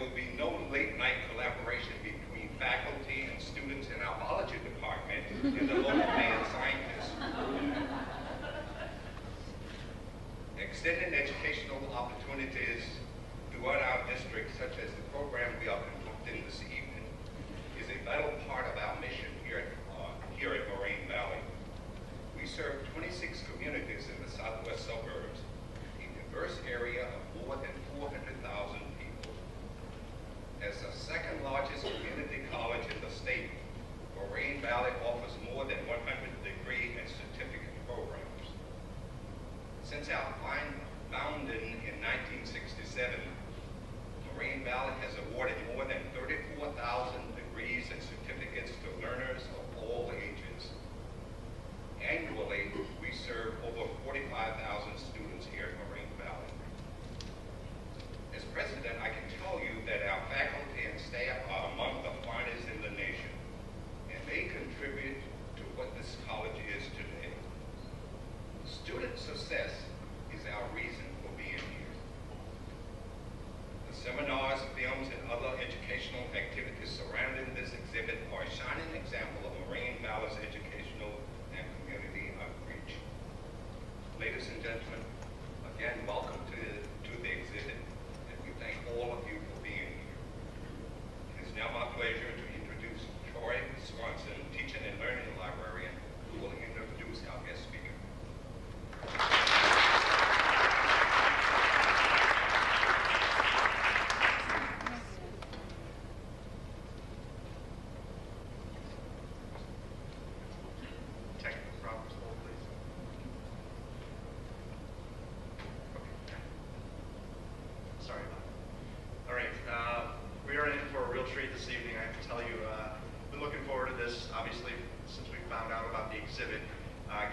will be no late-night collaboration between faculty and students in our biology department and the local mad scientists. Extending educational opportunities throughout our district, such as the program we are conducting this evening, is a vital part of our mission here at Moraine Valley. We serve 26 communities in the southwest suburbs, a diverse area of more than 400,000 people. As the second largest community college in the state, Moraine Valley offers more than 100 degree and certificate programs. Since our founding in 1967, Moraine Valley has awarded more than 34,000 degrees and certificates to learners of all ages. Annually, we serve over 45,000 students here at Moraine Valley. As president, I can tell you that our faculty and staff are among the finest in the nation, and they contribute to what this college is today. Student success is our reason for being here. The seminars, films, and other educational activities surrounding this exhibit are a shining example of Moraine Valley's educational and community outreach. Ladies and gentlemen, again, welcome to the exhibit, and we thank all of you for being here. It is now my pleasure to introduce Troy Swanson, Teaching and Learning Librarian, who will introduce our guest speaker. This evening, I have to tell you, been looking forward to this, obviously, since we found out about the exhibit,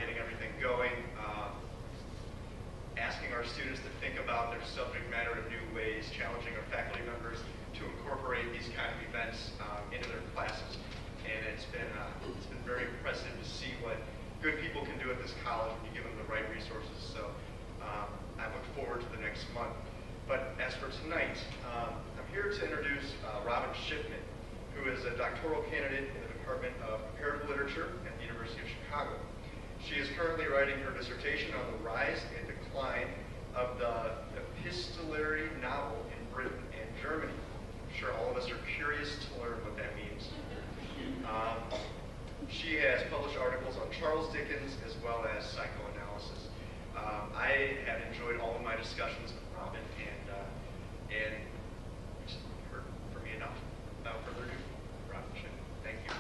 getting everything going, asking our students to think about their subject matter in new ways, challenging our faculty members to incorporate these kind of events into their classes. And it's been very impressive to see what good people can do at this college when you give them the right resources. So I look forward to the next month. But as for tonight, I'm here to introduce Robin Shipman, who is a doctoral candidate in the Department of Comparative Literature at the University of Chicago. She is currently writing her dissertation on the rise and decline of the epistolary novel in Britain and Germany. I'm sure all of us are curious to learn what that means. She has published articles on Charles Dickens as well as psychoanalysis. I have enjoyed all of my discussions with Robin, and just heard from me enough. Without further ado, Robin Shipman. Thank you.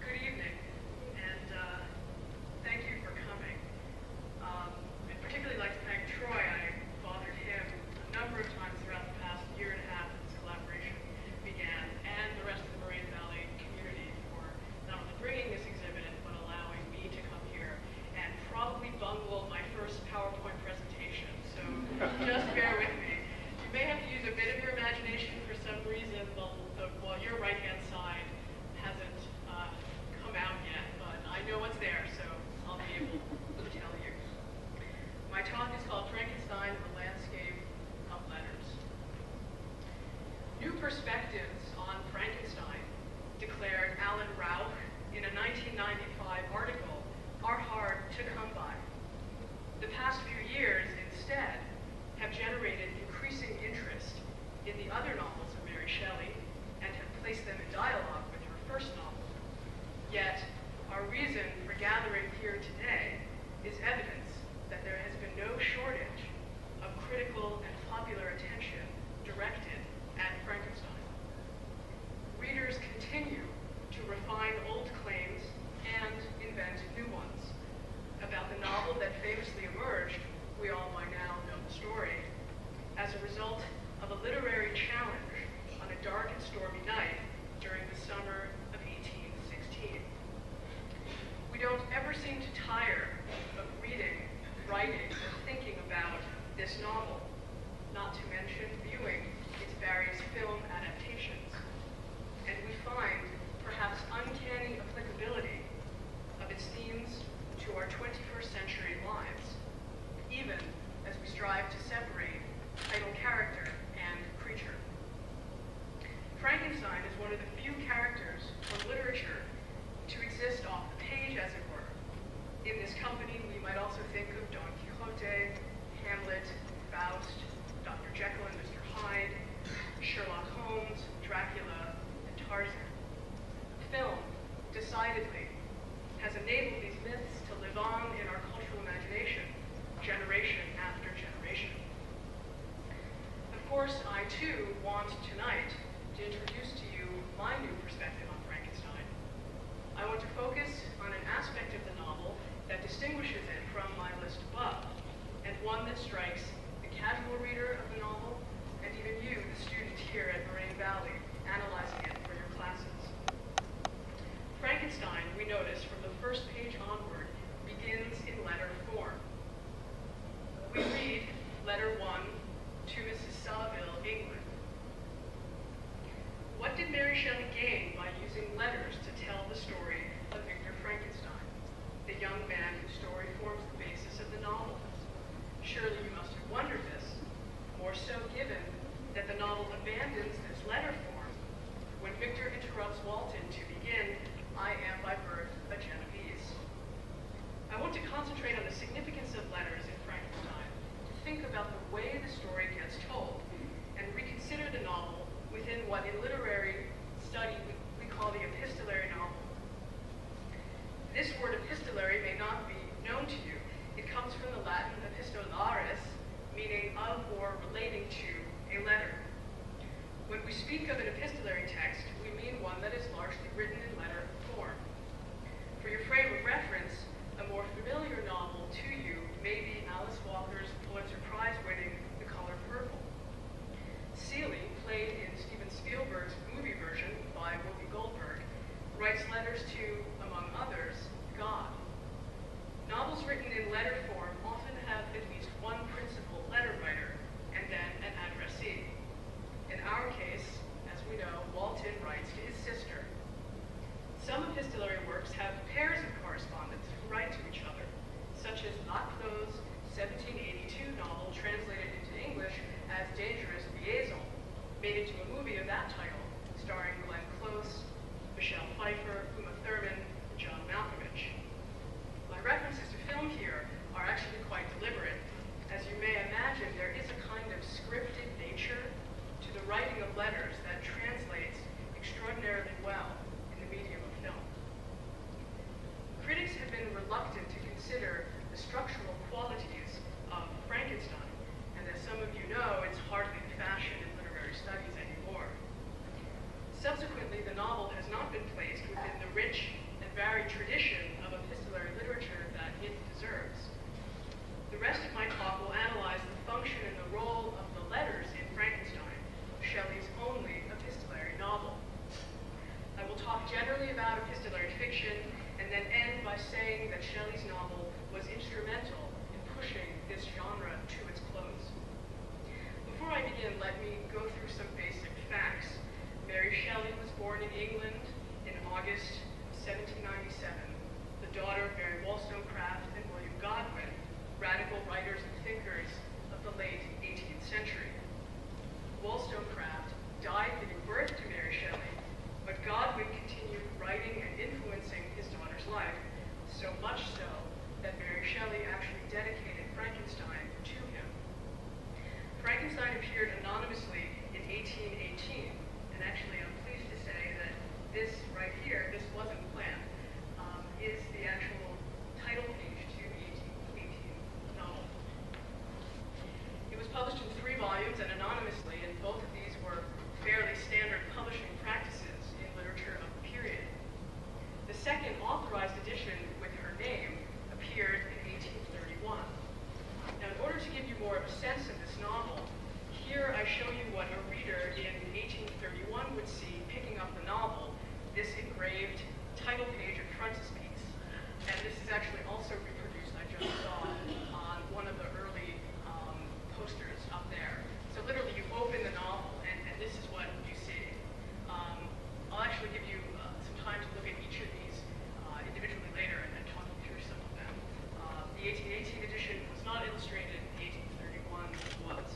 Good evening, and thank you for coming. I'd particularly like to thank Troy. I bothered him a number of times throughout the past year and a half that this collaboration began, and the rest of the Moraine Valley community for not only bringing this exhibit, but allowing me to come here and probably bungle my first PowerPoint presentation. So just bear with me. You may have to use a bit of your imagination for some reason while your right-hand side hasn't come out yet, but I know what's there, so I'll be able to tell you. My talk is called Frankenstein Landscape of Letters. New perspectives on Frankenstein, declared Alan Rauch in a 1995 article, are hard to come by. The past few years, instead, have generated increasing interest in the other novels of Mary Shelley and have placed them in dialogue with her first novel. Yet, our reason for gathering here today is evidence that there has been no shortage of critical and popular attention directed at Frankenstein. Readers continue to refine old claims and invent new ones. About the novel that famously emerged, we all by now know the story, as a result of a literary challenge on a dark and stormy night during the summer of 1816. We don't ever seem to tire of reading, writing, or thinking about this novel, not to mention viewing its various film adaptations. And we find perhaps uncanny applicability of its themes to our 21st century lives. strikes the casual reader of the novel, and even you, the student here at Moraine Valley, analyzing it for your classes. Frankenstein, we notice from the first page onward, begins in letter form. We read letter 1 to Mrs. Saville, England. What did Mary Shelley gain by using letters to tell the story of Victor Frankenstein, the young man whose story forms the basis of the novel? Surely you must have wondered this, more so given that the novel abandons this letter form when Victor interrupts Walton to begin, "I am by birth a Genovese." I want to concentrate on the significance of letters in Frankenstein, to think about the way the story gets told, and reconsider the novel within what in literary study we call the epistolary novel. This word epistolary may not be known to you. It comes from the Latin epistolaris, meaning of or relating to a letter. When we speak of an epistolary text, we mean one that is largely written in letter form. For your frame of reference, a more familiar novel to you may be Alice Walker's Pulitzer Prize-winning The Color Purple. Celie, played in Steven Spielberg's movie version by Whoopi Goldberg, writes letters to, among others, God. Novels written in letter form often have at least one principal letter writer and then an addressee. In our case, as we know, Walton writes to his sister. Some epistolary works have pairs of correspondents who write to each other, such as Laclos' 1782 novel translated into English as Dangerous Liaison, made into a movie of that title, starring Glenn Close, Michelle Pfeiffer, Uma Thurman, and John Malkovich. My references to film here are actually quite deliberate. As you may imagine, there is a kind of scripted nature to the writing of letters that translates extraordinarily well in the medium of film. Critics have been reluctant to consider the structural qualities of Frankenstein, and as some of you know, it's hardly the fashion in literary studies anymore. Subsequently, the novel has not been placed within the rich and varied tradition of epistolary literature that it deserves. The rest of my talk will analyze the function and the role of the letters in Frankenstein, Shelley's only epistolary novel. I will talk generally about epistolary fiction and then end by saying that Shelley's novel was instrumental in pushing this genre to its close. Before I begin, let me go through some basic facts. Mary Shelley was born in England in August of 1797, the daughter of Mary Wollstonecraft and William Godwin, radical writers and thinkers of the late 18th century. Wollstonecraft died giving birth to Mary Shelley, but Godwin continued writing and influencing his daughter's life, so much so that Mary Shelley actually dedicated Frankenstein to him. Frankenstein appeared anonymously in 1818, and actually I'm pleased to say that this right here, this wasn't planned, is the actual title page to the 1818 novel. It was published in 3 volumes and anonymously, and both of these were fairly standard publishing practices in literature of the period. The second authorized edition with her name appeared in 1831. Now, in order to give you more of a sense of this novel, here I show you what a reader in 1831 would see picking up the novel, this engraved title page and frontispiece. And this is actually also reproduced, I just saw, on one of the early posters up there. So literally you open the novel and this is what you see. I'll actually give you some time to look at each of these individually later and talk you through some of them. The 1818 edition was not illustrated, the 1831 was.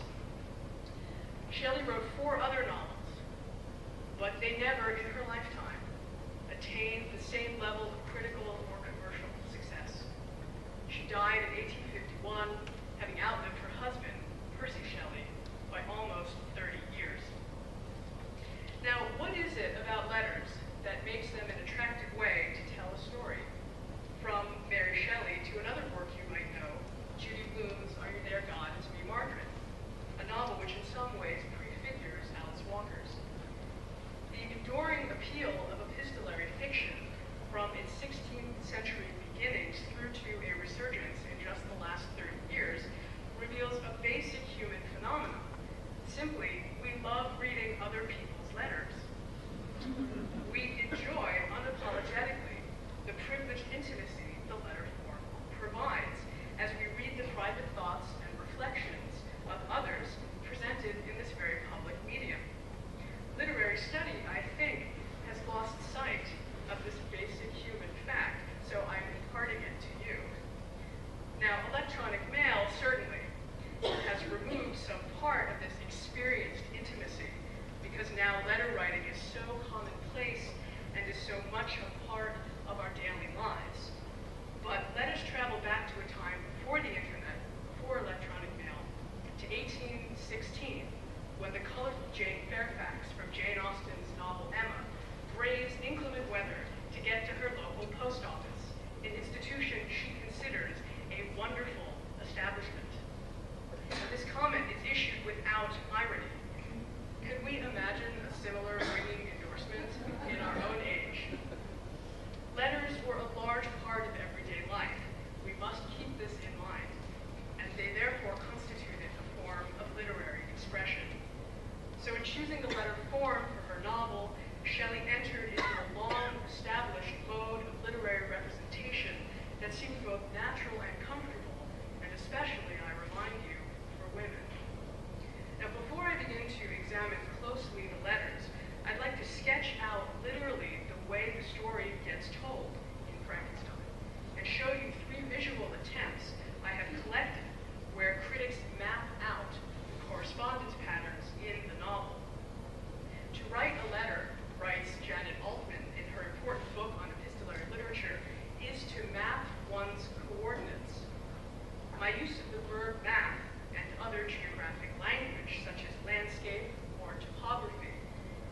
or math and other geographic language, such as landscape or topography,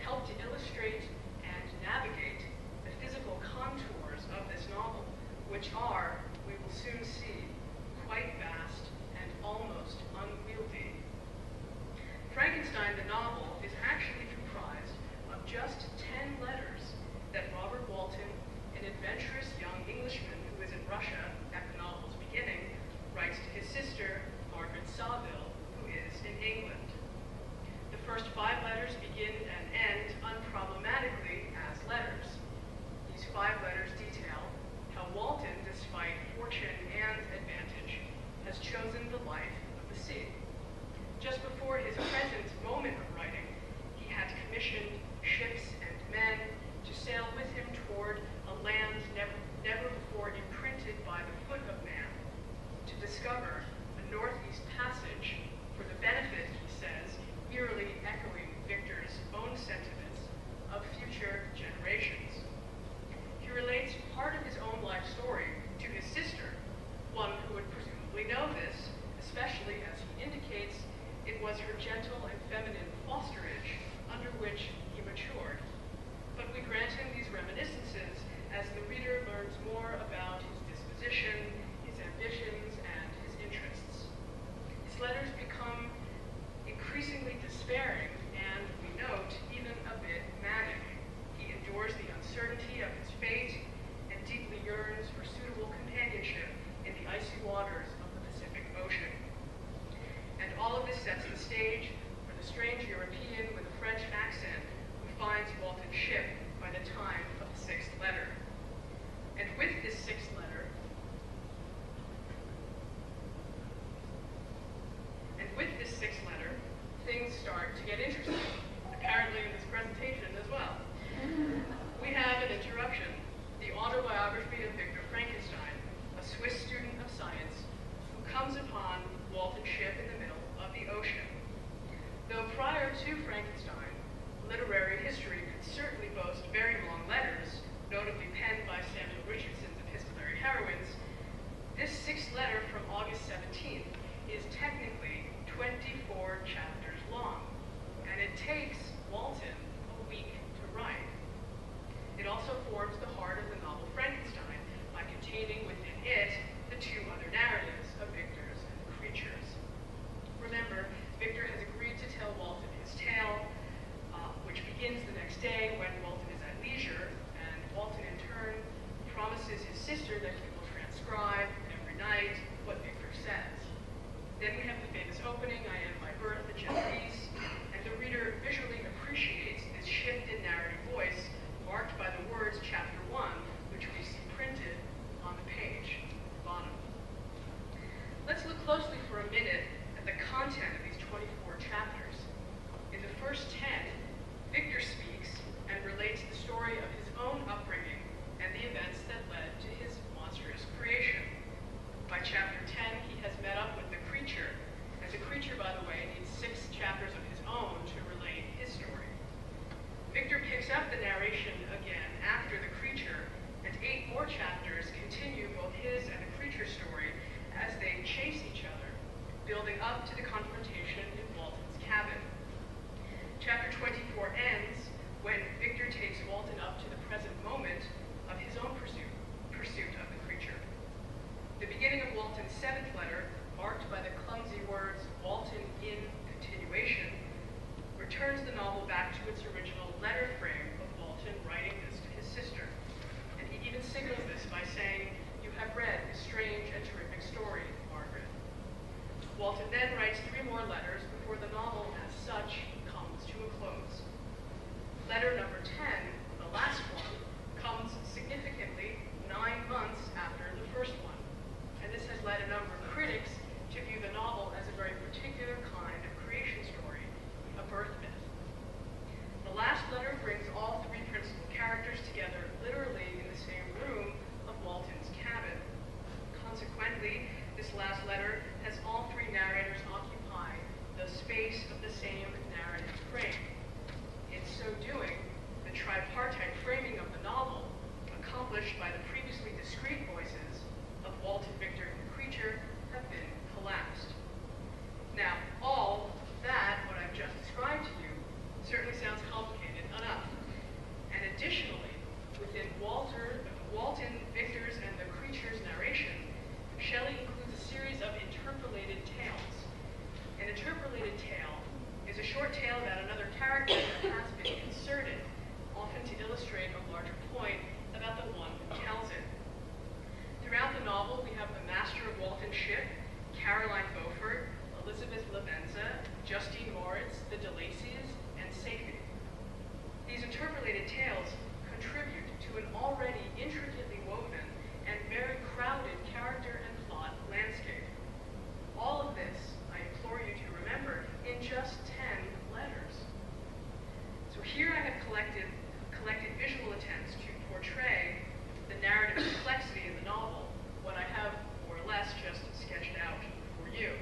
help to illustrate and navigate the physical contours of this novel, which are, we will soon see, quite vast and almost unwieldy. Frankenstein the novel is actually comprised of just 10 letters that Robert Walton, an adventurous young Englishman who is in Russia at the novel's beginning, writes to his sister, Margaret Saville, who is in England. The first 5 letters begin and end unproblematically as letters. These 5 letters detail how Walton, despite fortune and advantage, has chosen the life of the sea. Just before his present moment of writing, he had commissioned ships and men to sail with him toward a land never before imprinted by the foot of man, to discover a northeast passage for the benefit, he says, eerily echoing Victor's own sentiments of future generations. He relates part of his own life story to his sister, one who would presumably know this, especially as he indicates it was her gentle and feminine fosterage under which he matured. But we grant him these reminiscences as the reader learns more about his disposition, his ambitions, and his interests. His letters become increasingly despairing and, we note, even a bit manic. He endures the uncertainty of his fate and deeply yearns for suitable companionship in the icy waters of the Pacific Ocean. And all of this sets the stage for the strange European with a French accent who finds Walton's ship by the time of the 6th letter. And with this 6th letter, things start to get interesting, apparently in this presentation as well. We have an interruption, the autobiography of Victor Frankenstein, a Swiss student of science who comes upon Walton's ship in the middle of the ocean. Though prior to Frankenstein, literary history could certainly boast very long letters, notably penned by Samuel Richardson's epistolary heroines, this 6th letter from August 17th is technically 24 chapters long, and it takes Walton a week to write. It also forms the heart of the novel Frankenstein by containing within it the 2 other narratives of Victor's and the creature's. Remember, Victor has agreed to tell Walton his tale, which begins the next day when Walton is at leisure, and Walton in turn promises his sister that he will transcribe every night what Victor says. Then we have the famous opening, I am by birth a Genoese, and the reader visually appreciates this shift in narrative voice marked by the words chapter 1, which we see printed on the page at the bottom. Let's look closely for a minute at the content of these 24 chapters. In the first 10, Victor speaks and relates the story of his own upbringing and the events that led to his monstrous creation. By chapter 10, he has met up with the creature, and the creature, by the way, needs 6 chapters of his own to relate his story. Victor picks up the narration again after the creature, and 8 more chapters continue both his and the creature's story as they chase each other, building up to the confrontation in Walton's cabin. Chapter 24 ends when Victor takes Walton up to the present moment of his own pursuit of the creature. The beginning of Walton's 7th letter, marked by the clumsy words Walton in continuation, returns the novel back to its original letter frame of Walton writing this to his sister. And he even signals this by saying, "You have read this strange and terrific story, Margaret." Walton then writes 3 more letters before the novel as such comes to a close. Letter number 10, the last one, comes significantly 9 months after the first one. And this has led a number of critics to view the novel as a very particular kind of creation story, a birth myth. The last letter brings all 3 principal characters together literally in the same room of Walton's cabin. Consequently, this last letter has all 3 narrators occupy the space of the same narrative frame. In so doing, the Beaufort, Elizabeth Lavenza, Justine Moritz, the DeLacys, and Safety. These interpolated tales contribute to an already intricately woven and very crowded character and plot landscape. All of this, I implore you to remember, in just 10 letters. So here I have collected visual attempts to portray the narrative complexity in the novel, what I have more or less just sketched out for you.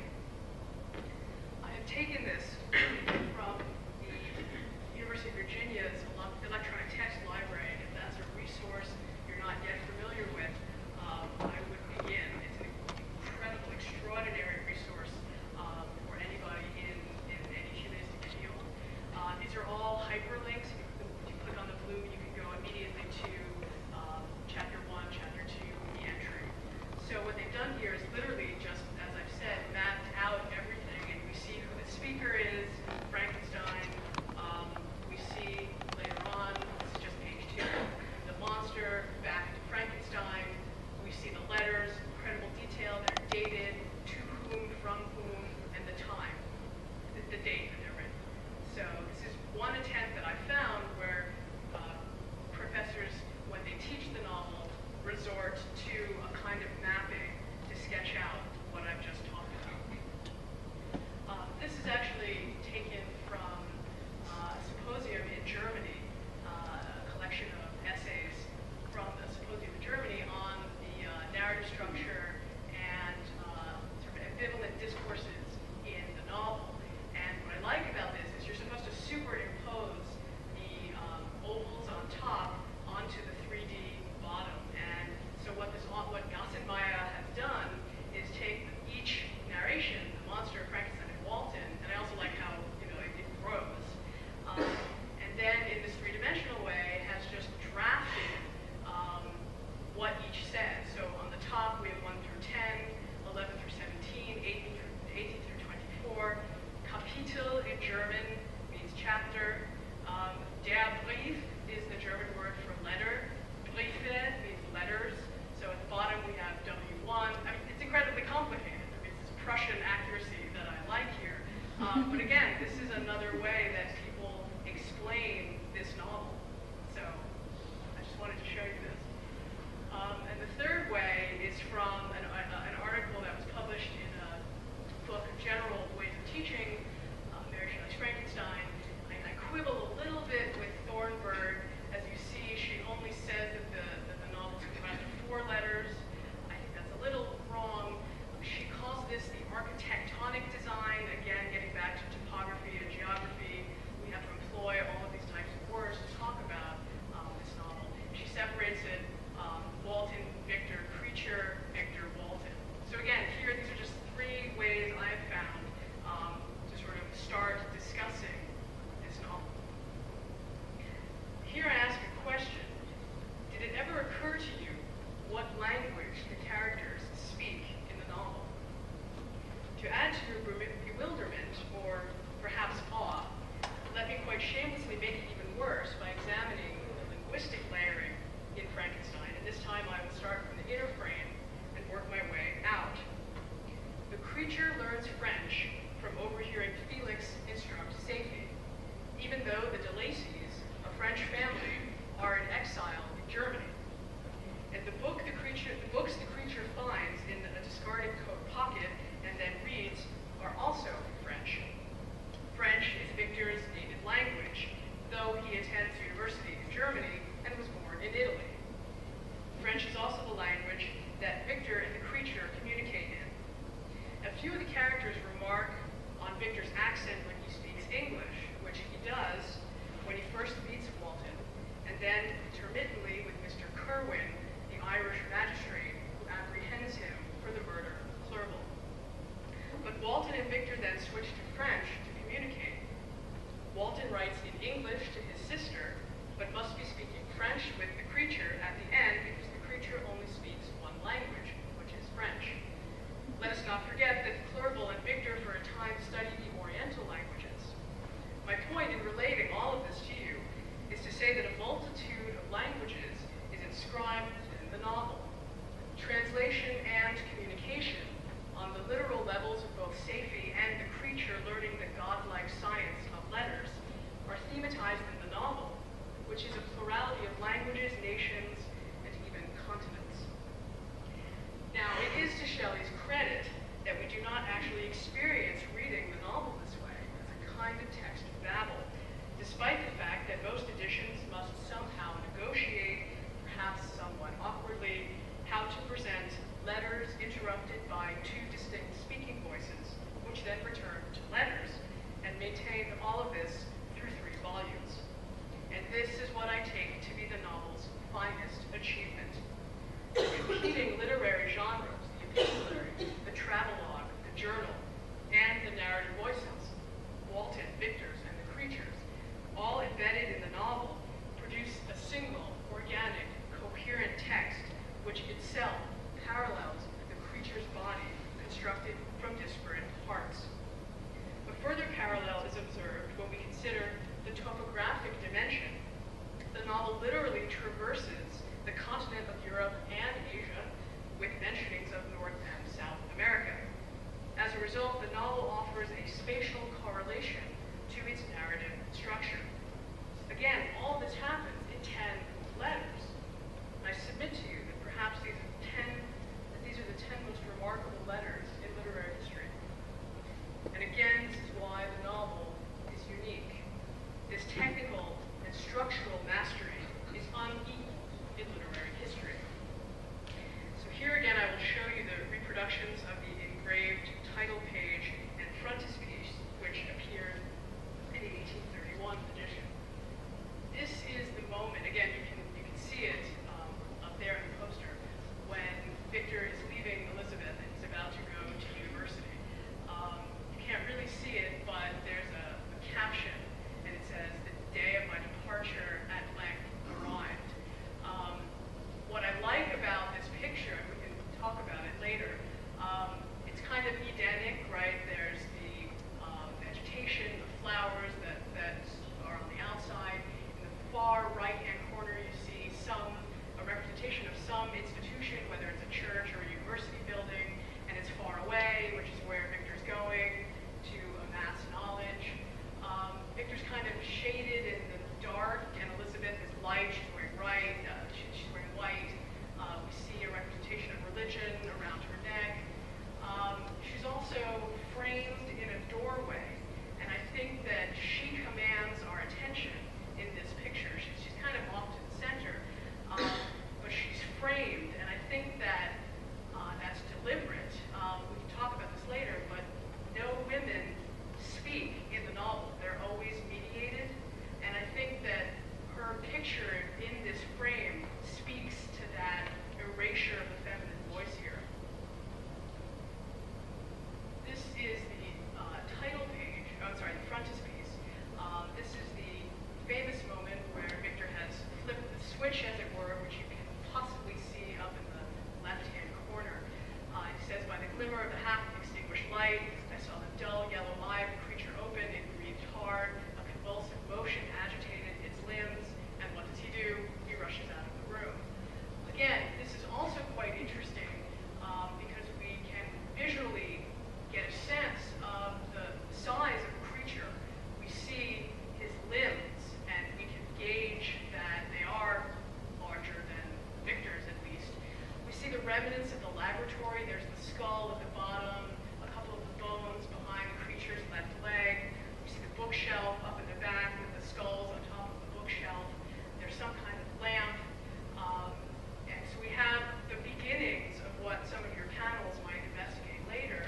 I have taken this from the University of Virginia's Electronic Text Library, and if that's a resource you're not yet familiar with, I would begin. It's an incredible, extraordinary resource for anybody in any humanistic field. These are all hyperlinks. If you click on the blue, you can go immediately to Chapter 1, Chapter 2, the entry. So what they've done here is literally just, as I've said, mapped out everything, and we see who the speaker is, Frankenstein. We see later on, this is just page 2, the monster, back to Frankenstein. We see the letters, incredible detail, they're dated, to whom, from whom, and the time, the date that they're written. So this is one attempt that I found where professors, when they teach the novel, resort to a kind of mapping to sketch out what I've just talked about. This is actually taken from a symposium in Germany, a collection of essays from the symposium in Germany on the narrative structure and sort of ambivalent discourses in the novel. And what I like about this is you're supposed to superimpose the ovals on top onto the 3D bottom. And so what Maya has done is take each narration, the monster, Frankenstein, and Walton, and I also like how it grows. And then in this three-dimensional way has just drafted what each says. So on the top we have 1 through 10, 11 through 17, 18 through 24. Kapitel in German means chapter. Der Brief is the German word for letter. Briefe means letters. So at the bottom we have W1. I mean, it's incredibly complicated. I mean, it's Prussian accuracy that I like here. But again, this is another way that people explain this novel. So I just wanted to show you this. And the third way is from an article that was published in a book, General Ways of Teaching, Mary Shelley's Frankenstein. I quibble a little bit with Thornburg. As you see, she only says that the novel is comprised of 4 letters. I think that's a little wrong. She calls this the architectonic design, again, getting back to topography and geography. We have to employ all of these types of words to talk about this novel. She separates it, Walton, Victor, creature, Victor, Walton. So again, here, these are just 3 ways I have found to sort of start discussing this novel. Here I ask a question. Did it ever occur to you what language the characters speak in the novel? To add to your bewilderment, or perhaps awe, let me quite shamelessly make it even worse by examining the linguistic layering in Frankenstein. And this time I will start from the inner frame and work my way out. The creature learns French from overhearing Felix instruct Safety, even though the DeLacys, a French family, are in exile in Germany. And the books the creature finds in a discarded coat pocket and then reads are also French. French is Victor's native language, though he attends university in Germany and was born in Italy. French is also the language that Victor and the creature communicate in. A few of the characters remark on Victor's accent when he speaks English, which he does when he first meets Walton, and then intermittently with Mr. Kerwin, the Irish magistrate who apprehends him for the murder of Clerval. But Walton and Victor then switch to French to communicate. Walton writes in English to his sister, but must be speaking French with the creature at the end because the creature only speaks one language, which is French. Let us not forget that Clerval and Victor for a time studied the Oriental languages. My point in relating all of this to you is to say that a multitude of languages is inscribed within the novel. Translation and communication on the literal levels of the novel offers a spatial correlation to its narrative structure. Again, all this happens in 10 letters. I submit to you that perhaps these are the 10 most remarkable letters in literary history. And again, this is why the novel is unique. This technical and structural mastery is unequaled in literary history. So here again, I will show you the reproductions of the engraved title page and frontispiece, which appeared in the 1831 edition. This is the moment, again, you can see it up there in the poster, when Victor is leaving Elizabeth and he's about to go to university. You can't really see it, but there's a caption, and it says, "The day of my departure at length arrived." What I like about this picture, and we can talk about it later, it's kind of Edenic, right? There's the vegetation, the flowers that are on the outside. In the far right-hand corner, you see a representation of some institution, whether it's a church or a university building, and it's far away, which is where Victor's going to amass knowledge. Victor's kind of shaded in the dark, and Elizabeth is light. She's wearing she's wearing white. We see a representation of religion around her neck. She's also framed in a doorway, and I think that she commands our attention in this picture. She's kind of off to the center, but she's framed, and I think that that's deliberate. We can talk about this later, but no women speak in the novel. They're always mediated, and I think that her picture in this frame speaks to that erasure of the feminine voice here. This is the title page, the frontispiece. This is the famous moment where Victor has flipped the switch, as it were, which you can possibly see up in the left-hand corner. It says, "By the glimmer of the half-extinguished light, I saw the dull yellow eye of the creature open. It breathed hard. A convulsive motion agitated its limbs. And what does he do? He rushes out of the room." Again, this is also quite interesting because we can visually get a sense of the size of the creature. We see his limbs, and we can gauge that they are larger than Victor's, at least. We see the remnants of the laboratory. There's the skull at the bottom, a couple of the bones behind the creature's left leg. We see the bookshelf up in the back with the skulls on top of the bookshelf. There's some kind of lamp. And so we have the beginnings of what some of your panels might investigate later.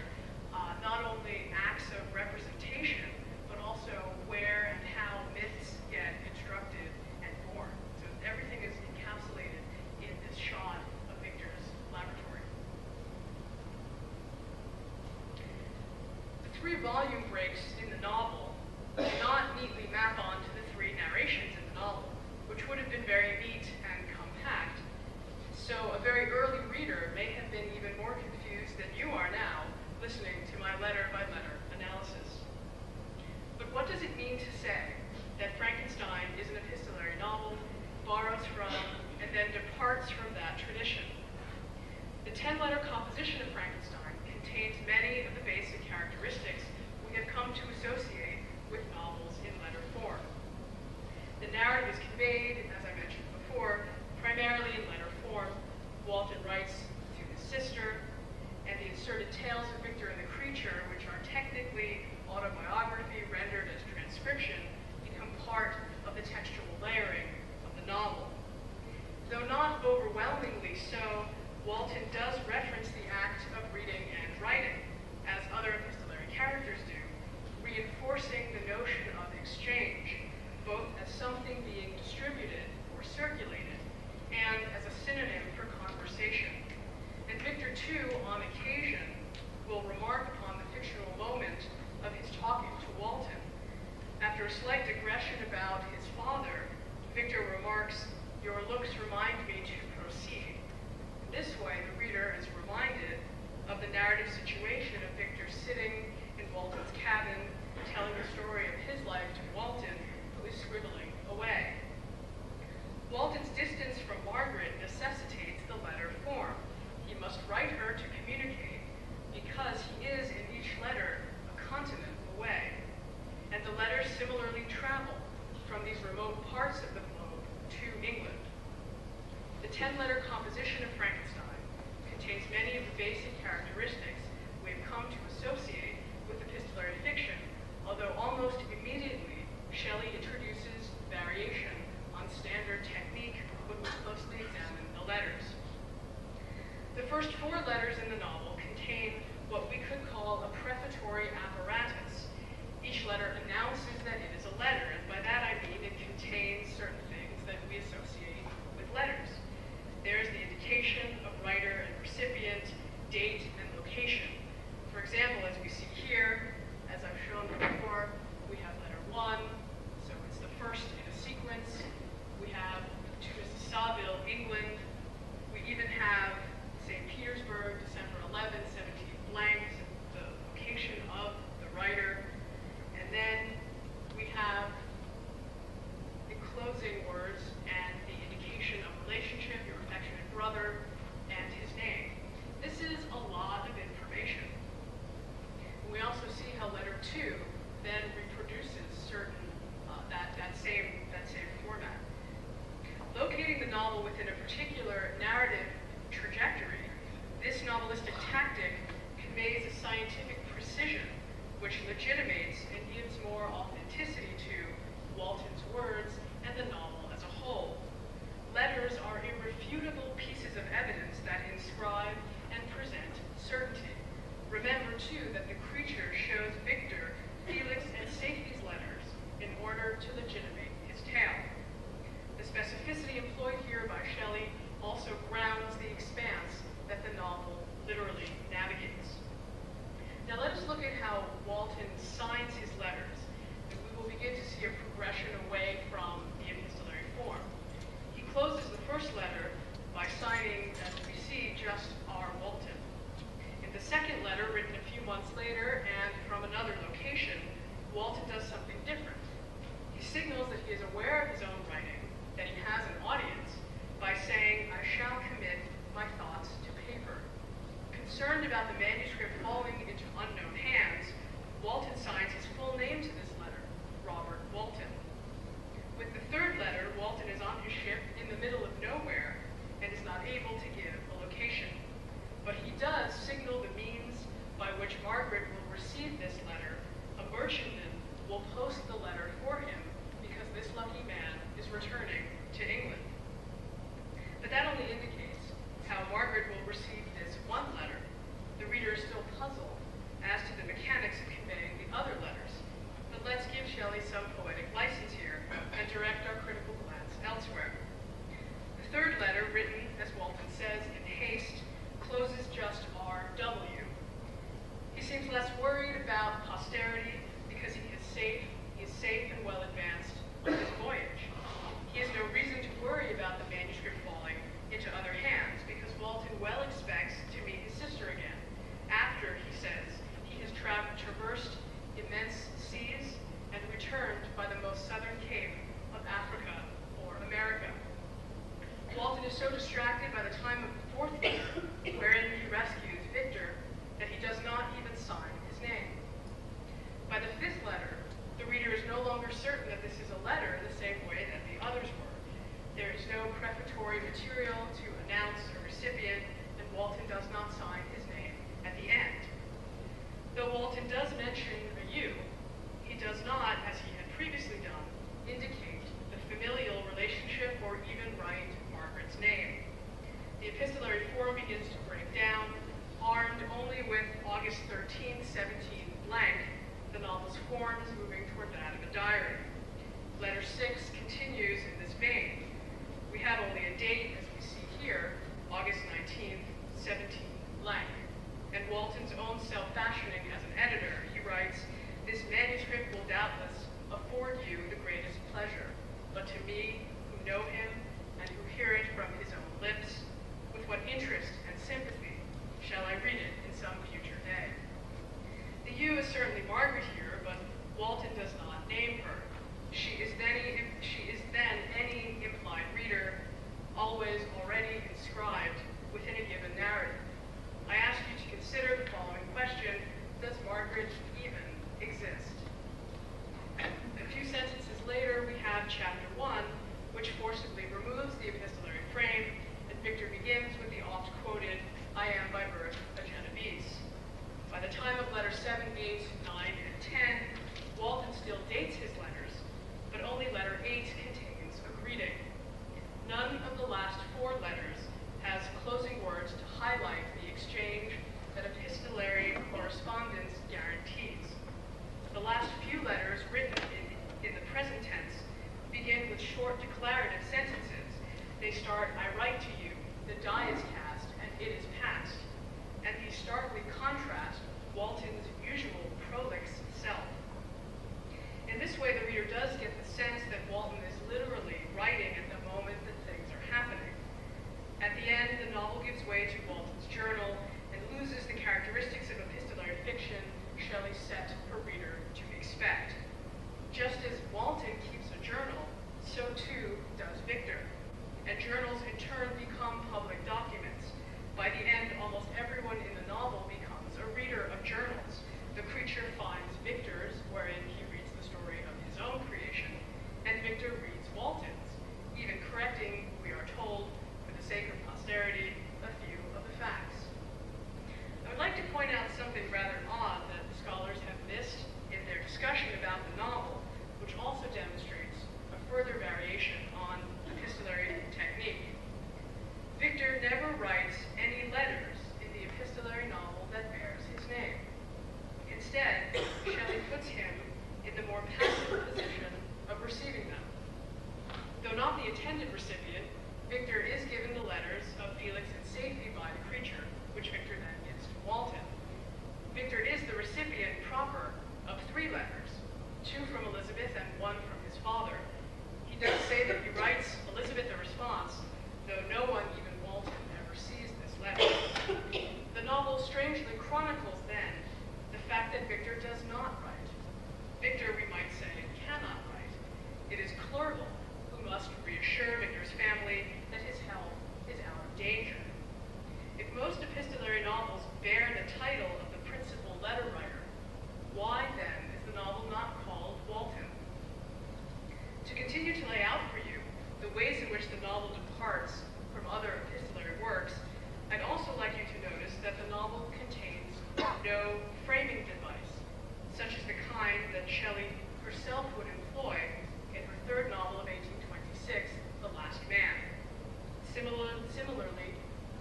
Not only acts of representation, but also where and how myths get constructed and born. So everything is encapsulated in this shot of Victor's laboratory. The 3 volume breaks in the novel do not neatly map onto the 3 narrations in the novel, which would have been very neat and compact. So a very early reader may have been even more confused than you are now, listening to my letter-by-letter analysis. But what does it mean to say that Frankenstein is an epistolary novel, borrows from, and then departs from that tradition? The 10-letter composition of Frankenstein contains many of the basic characteristics we have come to associate with novels in letter form. The narrative is conveyed, as I mentioned before, primarily in letter form. Walton writes to his sister, and the inserted tales of Victor and the creature, which are technically autobiography rendered as transcription, become part of the textual layering of the novel. Though not overwhelmingly so, Walton does reference the act of reading and writing, as other epistolary characters do, reinforcing the notion of exchange, both as something being distributed or circulated, and as a synonym for conversation. And Victor, too, on occasion, will remark upon the fictional moment of his talking form is moving toward that of a diary. Letter 6 continues in this vein. We have only a date, as we see here, August 19th, 17 blank. And Walton's own self-fashioning as an editor, he writes, "This manuscript will doubtless afford you the greatest pleasure, but to me, who know him and who hear it from his own lips, with what interest and sympathy shall I read it in some future day?" The you is certainly Margaret here, but Walton does not name her. She is then any implied reader, always already inscribed within a given narrative. I ask you to consider the following question: does Margaret even exist? A few sentences later, we have chapter 1, which forcibly removes the epistolary frame, and Victor begins with the oft-quoted, "I am by birth a Genovese." By the time of letter 7, 8, 9, and 10, Walton still dates his letters, but only letter 8 contains a greeting. None of the last 4 letters has closing words to highlight the exchange that epistolary correspondence guarantees. The last few letters written in the present tense begin with short declarative sentences. They start, "I write to you, the die is cast, and it is past." And these starkly contrast Walton's usual prolix self. In this way, the reader does get the sense that Walton is literally writing at the moment that things are happening. At the end, the novel gives way to Walton's journal and loses the characteristics of epistolary fiction Shelley set her reader to expect. Just as Walton keeps a journal, so too does Victor. And journals in turn become public documents. By the end, almost everyone in the novel becomes a reader of journals. The creature finds Victor's, wherein he reads the story of his own creation, and Victor reads Walton's, even correcting, we are told, for the sake of posterity, a few of the facts. I would like to point out something rather odd that scholars have missed in their discussion about the novel, which also demonstrates a further variation on epistolary technique. Victor never writes any letters in the epistolary novel that bears his name. Instead, Shelley puts him in the more passive position of receiving them. Though not the intended recipient, Victor is given the letters of Felix and Safety by the creature, which Victor then gives to Walton. Victor is the recipient proper of 3 letters, 2 from Elizabeth and 1 from his father. He does say that he writes Elizabeth a response, though no one, even Walton, ever sees this letter. The novel strangely chronicles, then, the fact that Victor does not write. Victor, we might say, cannot write. It is Clerval who must reassure Victor's family that his health is out of danger. If most epistolary novels bear the title of the principal letter writer, why then is the novel not called Walton? To continue to lay out for you the ways in which the novel departs from other epistolary works, I'd also like you to notice that the novel contains no framing device, such as the kind that Shelley herself would employ in her 3rd novel of 1826, The Last Man. Similarly,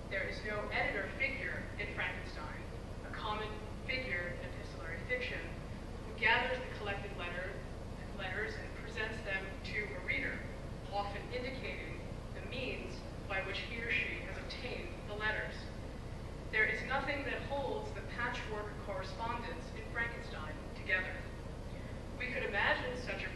there is no editor figure in Frankenstein, a common figure in epistolary fiction, who gathers the collected letters and presents them to a reader, often indicating the means by which he or she has obtained the letters. There is nothing that holds the patchwork correspondence in Frankenstein together. We could imagine such a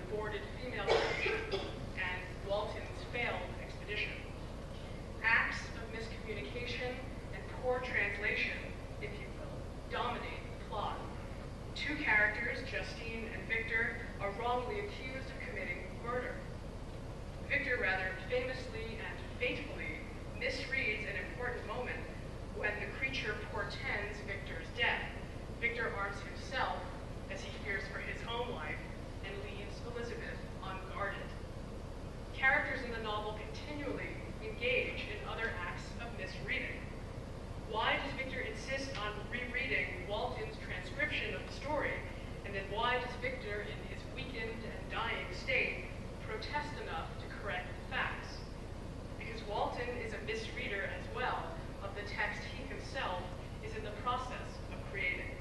aborted female expedition and Walton's failed expedition. Acts of miscommunication and poor translation, if you will, dominate the plot. Two characters, Justine and Victor, are wrongly accused of committing murder. Victor rather famously and fatefully misreads an important moment when the creature portends Victor's death. Victor arms himself as he fears for his own life and leaves Elizabeth unguarded. Characters in the novel continually engage in other acts of misreading. Why does Victor insist on rereading Walton's transcription of the story? And then why does Victor, in his weakened and dying state, protest enough to correct the facts? Because Walton is a misreader as well of the text he himself is in the process of creating.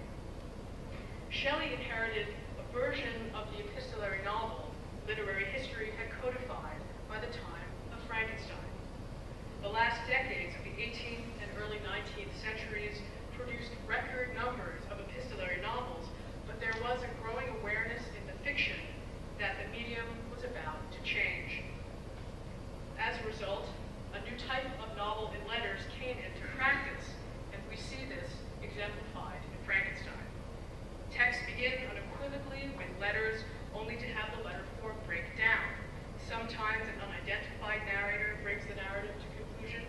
Shelley inherited a version of the epistolary novel literary history had codified by the time of Frankenstein. The last decades of the 18th and early 19th centuries produced record numbers of epistolary novels, but there was a growing awareness in the fiction that the medium was about to change. As a result, a new type of novel in letters came into practice, and we see this exemplified in Frankenstein. Texts begin unequivocally with letters, only to have the letter form break down. Sometimes an unidentified narrator brings the narrative to conclusion.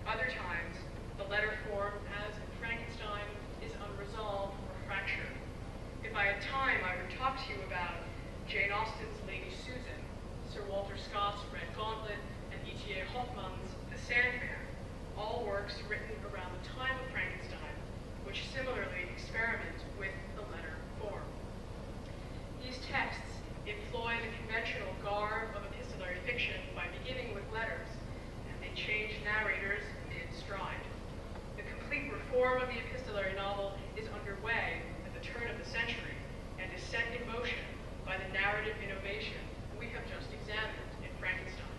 Other times, the letter form, as in Frankenstein, is unresolved or fractured. If I had time, I would talk to you about Jane Austen's Lady Susan, Sir Walter Scott's Red Gauntlet, and E.T.A. Hoffmann's The Sandman, all works written around the time of Frankenstein, which similarly experiment with the letter form. These texts employ the conventional garb of epistolary fiction by beginning with letters, and they change narrators mid-stride. The complete reform of the epistolary novel is underway at the turn of the century and is set in motion by the narrative innovation we have just examined in Frankenstein.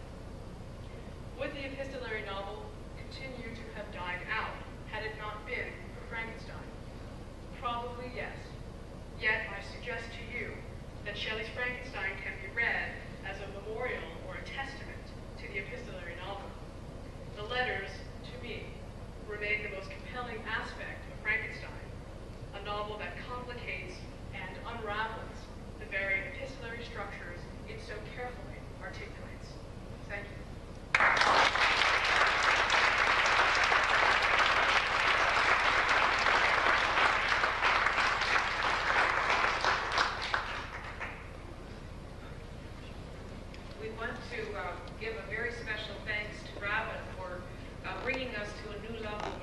Would the epistolary novel continue to have died out had it not been for Frankenstein? Probably yes. Yet I suggest to you that Shelley's Frankenstein can be read as a memorial or a testament to the epistolary novel. The letters, to me, remain the most compelling aspect of Frankenstein, a novel that complicates and unravels the very epistolary structures it so carefully articulates. Thank you. We want to give a very special thanks to Robin for bringing us to a new level of